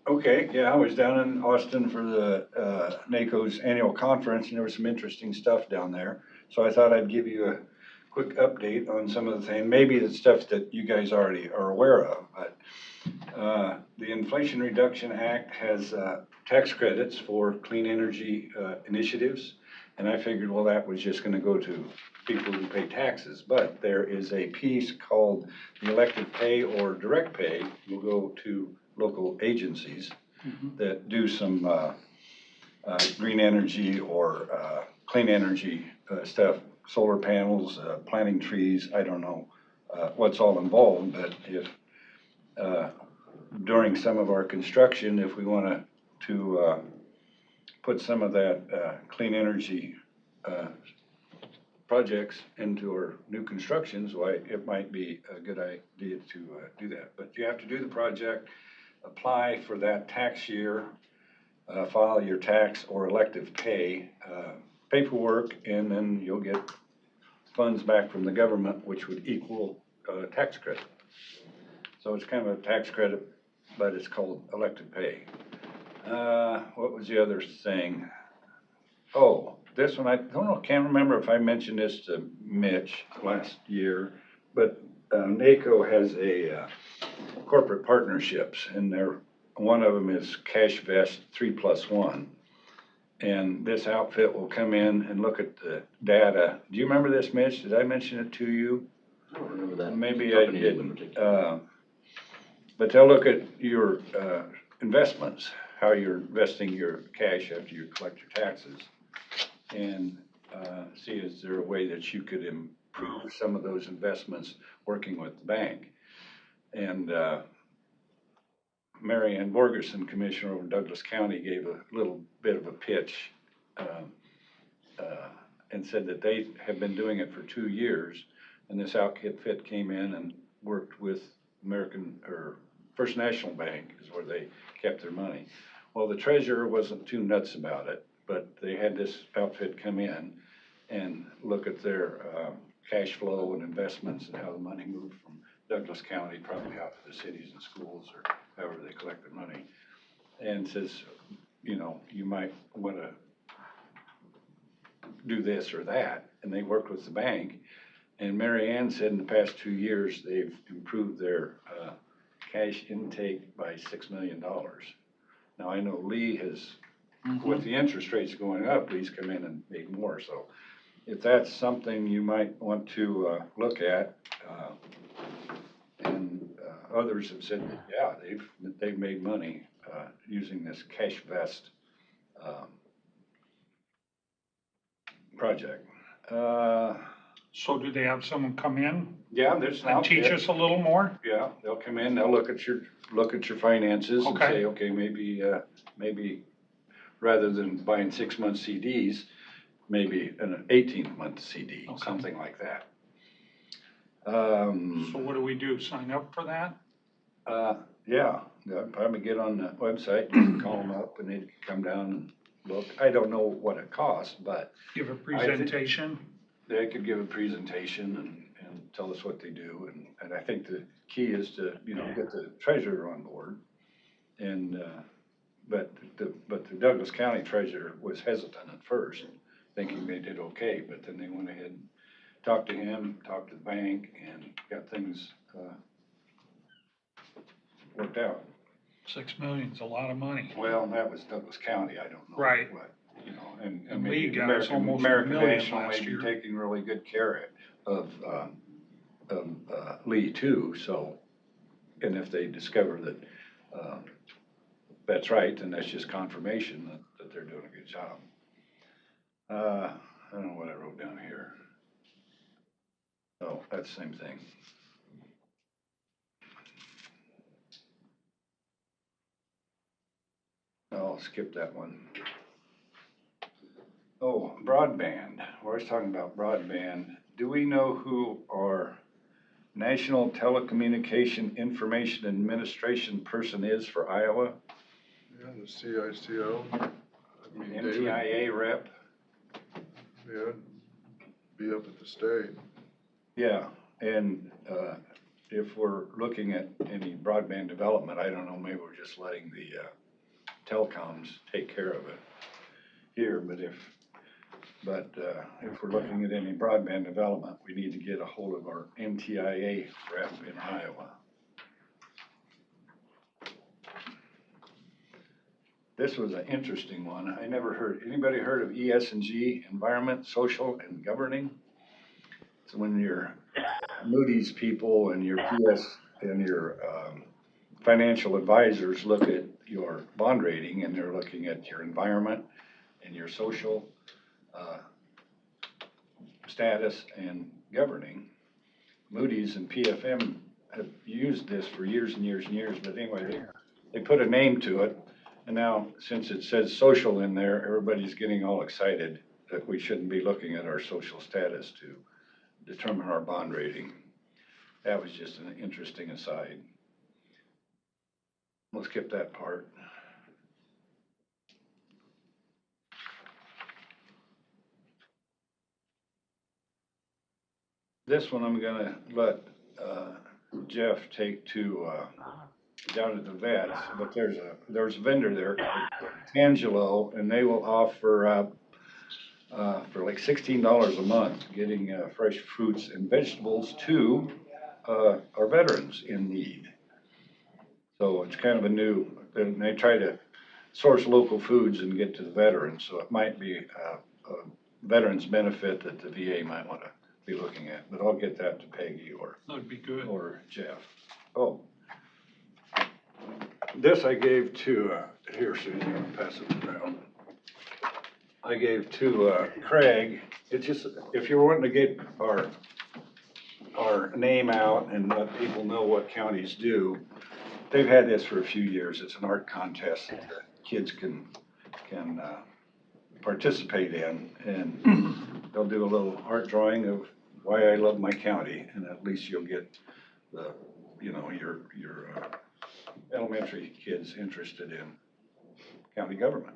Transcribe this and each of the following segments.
Okay, yeah, I was down in Austin for the NACO's annual conference, and there was some interesting stuff down there. So I thought I'd give you a quick update on some of the things, maybe the stuff that you guys already are aware of. But the Inflation Reduction Act has tax credits for clean energy initiatives. And I figured, well, that was just gonna go to people who pay taxes. But there is a piece called the elected pay or direct pay will go to local agencies that do some green energy or clean energy stuff, solar panels, planting trees. I don't know what's all involved, but if during some of our construction, if we want to put some of that clean energy projects into our new constructions, why it might be a good idea to do that. But you have to do the project, apply for that tax year, file your tax or elective pay paperwork, and then you'll get funds back from the government, which would equal tax credit. So it's kind of a tax credit, but it's called elective pay. What was the other thing? Oh, this one, I don't know, can't remember if I mentioned this to Mitch last year, but NACO has a corporate partnerships, and one of them is Cash Vest 3+1. And this outfit will come in and look at the data. Do you remember this, Mitch? Did I mention it to you? I don't remember that. Maybe I didn't. But they'll look at your investments, how you're investing your cash after you collect your taxes, and see is there a way that you could improve some of those investments working with the bank. And Mary Ann Borgerson, Commissioner over Douglas County, gave a little bit of a pitch and said that they have been doing it for 2 years, and this outfit came in and worked with American or First National Bank is where they kept their money. Well, the treasurer wasn't too nuts about it, but they had this outfit come in and look at their cash flow and investments and how the money moved from Douglas County probably out to the cities and schools or however they collect their money, and says, you know, you might want to do this or that. And they worked with the bank, and Mary Ann said in the past 2 years they've improved their cash intake by $6 million. Now I know Lee has, with the interest rates going up, Lee's come in and made more. So if that's something you might want to look at, and others have said, yeah, they've made money using this Cash Vest project. So do they have someone come in Yeah, there's an and outfit. teach us a little more? Yeah, they'll come in, they'll look at your finances and Okay. say, okay, maybe rather than buying 6-month CDs, maybe an 18-month CD, Okay. something like that. So what do we do? Sign up for that? Yeah, they'll probably get on the website, you can call them up and they can come down and look. I don't know what it costs, but Give a presentation? they could give a presentation and tell us what they do. And I think the key is to, you know, get the treasurer on board. And, but the Douglas County treasurer was hesitant at first, thinking they did okay, but then they went ahead and talked to him, talked to the bank, and got things worked out. 6 million's a lot of money. Well, that was Douglas County, I don't know. Right. What, you know, and And maybe Lee got us almost $1 million National last may be year. taking really good care of Lee too, so, and if they discover that that's right, then that's just confirmation that they're doing a good job. I don't know what I wrote down here. Oh, that's the same thing. I'll skip that one. Oh, broadband. We're always talking about broadband. Do we know who our National Telecommunication Information Administration person is for Iowa? Yeah, the CICO. NTIA rep? Yeah, be up at the state. Yeah, and if we're looking at any broadband development, I don't know, maybe we're just letting the telecoms take care of it here, but if we're looking at any broadband development, we need to get a hold of our NTIA rep in Iowa. This was an interesting one. I never heard, anybody heard of ES&G, Environment, Social, and Governing? It's when your Moody's people and your PS and your financial advisors look at your bond rating, and they're looking at your environment and your social status and governing. Moody's and PFM have used this for years and years and years, but anyway, they put a name to it. And now, since it says social in there, everybody's getting all excited that we shouldn't be looking at our social status to determine our bond rating. That was just an interesting aside. We'll skip that part. This one I'm gonna let Jeff take to down at the vets, but there's a vendor there, Angelo, and they will offer for like $16 a month, getting fresh fruits and vegetables to our veterans in need. So it's kind of a new, and they try to source local foods and get to the veterans, so it might be a veterans benefit that the VA might want to be looking at, but I'll get that to Peggy That'd be good. or Jeff. Oh, this I gave to, here, Susan, I'll pass it around. I gave to Craig. It's just, if you're wanting to get our name out and let people know what counties do, they've had this for a few years. It's an art contest that the kids can participate in, and they'll do a little art drawing of why I love my county, and at least you'll get the, you know, your elementary kids interested in county government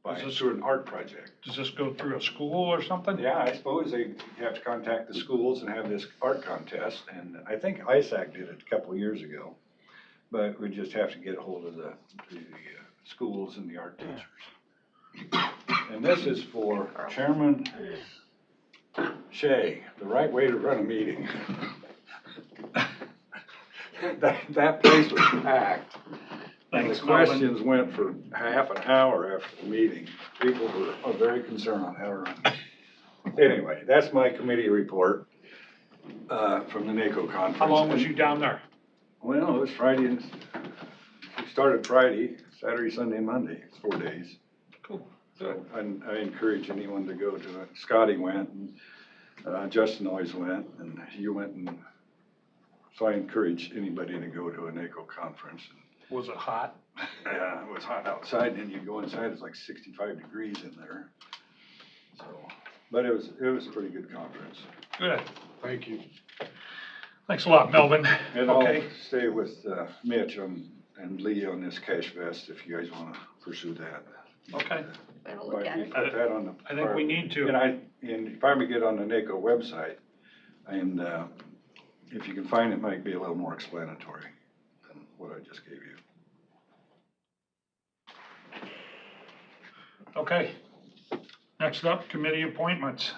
by through an art project. Does this go through a school or something? Yeah, I suppose they have to contact the schools and have this art contest, and I think ISAC did it a couple of years ago, but we just have to get a hold of the schools and the art teachers. And this is for Chairman Shea, the right way to run a meeting. That place was packed. And the questions went for half an hour after the meeting. People were very concerned on how to run. Anyway, that's my committee report from the NACO conference. How long was you down there? Well, it was Friday, and we started Friday, Saturday, Sunday, and Monday. It's 4 days. Cool. So I encourage anyone to go to it. Scotty went, and Justin always went, and you went, and so I encourage anybody to go to a NACO conference. Was it hot? Yeah, it was hot outside, and then you go inside, it's like 65 degrees in there. So, but it was a pretty good conference. Good. Thank you. Thanks a lot, Melvin. And Okay. I'll stay with Mitch and Lee on this cash vest if you guys want to pursue that. Okay. Better look at it. Put that on the. I think we need to. And if I ever get on the NACO website, and if you can find it, might be a little more explanatory than what I just gave you. Okay. Next up, committee appointments.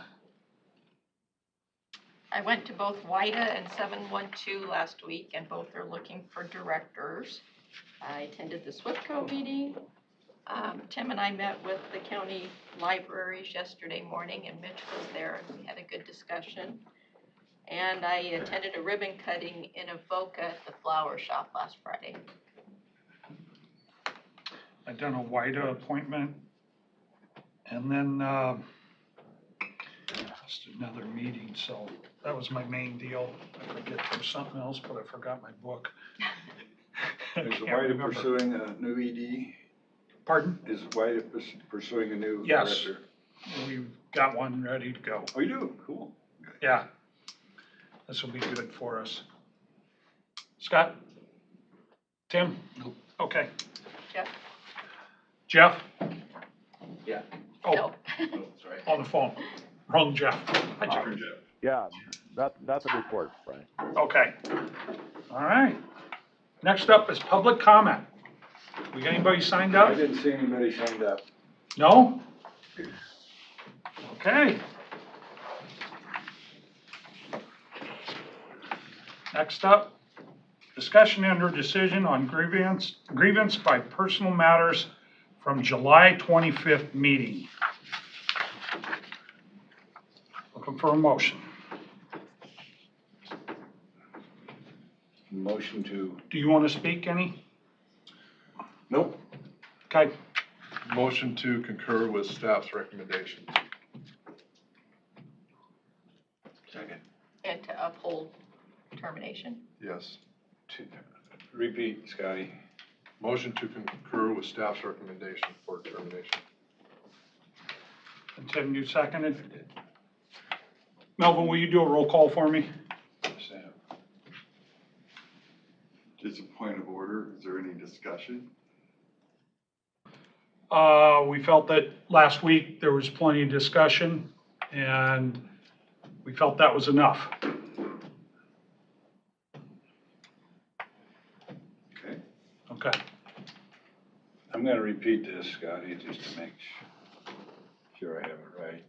I went to both WIDA and 712 last week, and both are looking for directors. I attended the SWIFTCO meeting. Tim and I met with the county libraries yesterday morning, and Mitch was there, and we had a good discussion. And I attended a ribbon cutting in Avoca at the flower shop last Friday. I done a WIDA appointment, and then just another meeting, so that was my main deal. I forget there was something else, but I forgot my book. Is WIDA pursuing a new ED? Pardon? Is WIDA pursuing a new Yes. director? We've got one ready to go. Oh, you do? Cool. Okay. Yeah. This will be good for us. Scott? Tim? Nope. Okay. Jeff? Jeff? Yeah. Oh, No. Oh, sorry. on the phone. Wrong Jeff. Hi, Jeff. Jeff. Yeah, that's a report, Brian. Okay. All right. Next up is public comment. We got anybody signed I up? didn't see anybody signed up. No? Okay. Next up, discussion and/or decision on grievance by personal matters from July 25th meeting. Looking for a motion. Motion to, Do you want to speak any? Nope. Okay. Motion to concur with staff's recommendations. second, And to uphold termination. Yes. repeat, Scotty. Motion to concur with staff's recommendation for termination. And Tim, you seconded? Melvin, will you do a roll call for me? Just a point of order, is there any discussion? We felt that last week there was plenty of discussion and we felt that was enough. Okay. Okay. I'm gonna repeat this, Scotty, just to make sure I have it right.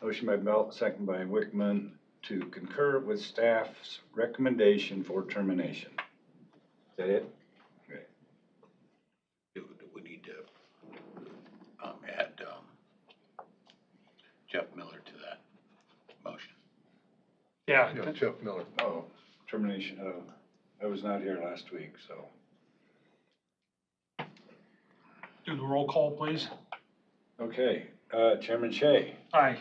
Motion by Belt, second by Wickman, to concur with staff's recommendation for termination. Is that it? Okay. We need to add Jeff Miller to that motion. Yeah. Yeah, Jeff Miller. Oh, termination, I was not here last week, so. Do the roll call, please. Okay, Chairman Shea, Aye.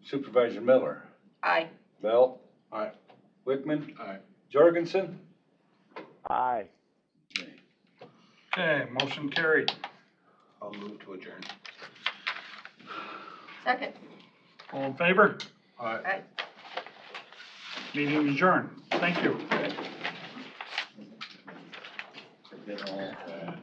Supervisor Miller, Aye. Belt, Aye. Wickman, Aye. Jorgensen. Aye. Okay. Okay, motion carried. I'll move to adjourn. Second. All in favor? Aye. Aye. Meeting adjourned. Thank you. Forget all that.